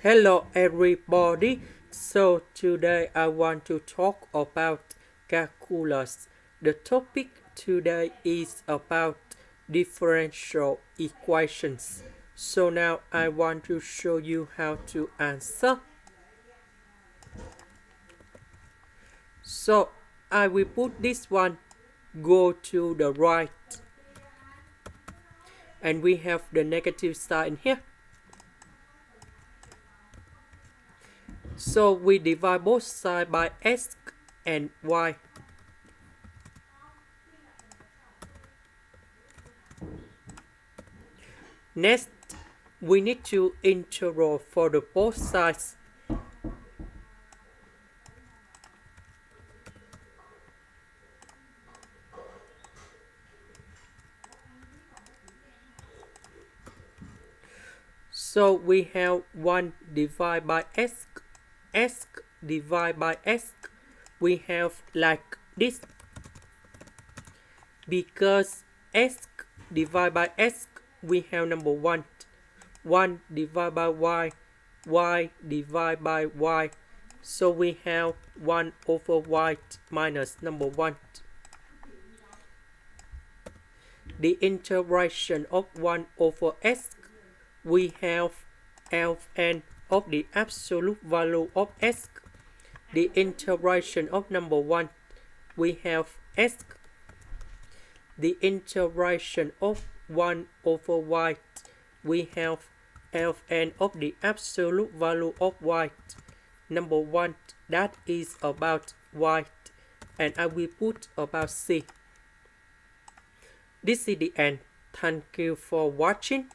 Hello everybody. So today I want to talk about calculus. The topic today is about differential equations. So now I want to show you how to answer. So I will put this one go to the right, and we have the negative sign here. So we divide both sides by x and y. Next, we need to integral for the both sides. So we have 1 divided by x divided by x. We have like this. Because x divided by x, we have number 1. 1 divided by y divided by y. So we have 1 over y minus number 1. The integration of 1 over x, we have Ln of the absolute value of x. The integration of number 1, we have x. The integration of 1 over y, we have Ln of the absolute value of y. Number 1, that is about y, and I will put about c. This is the end. Thank you for watching.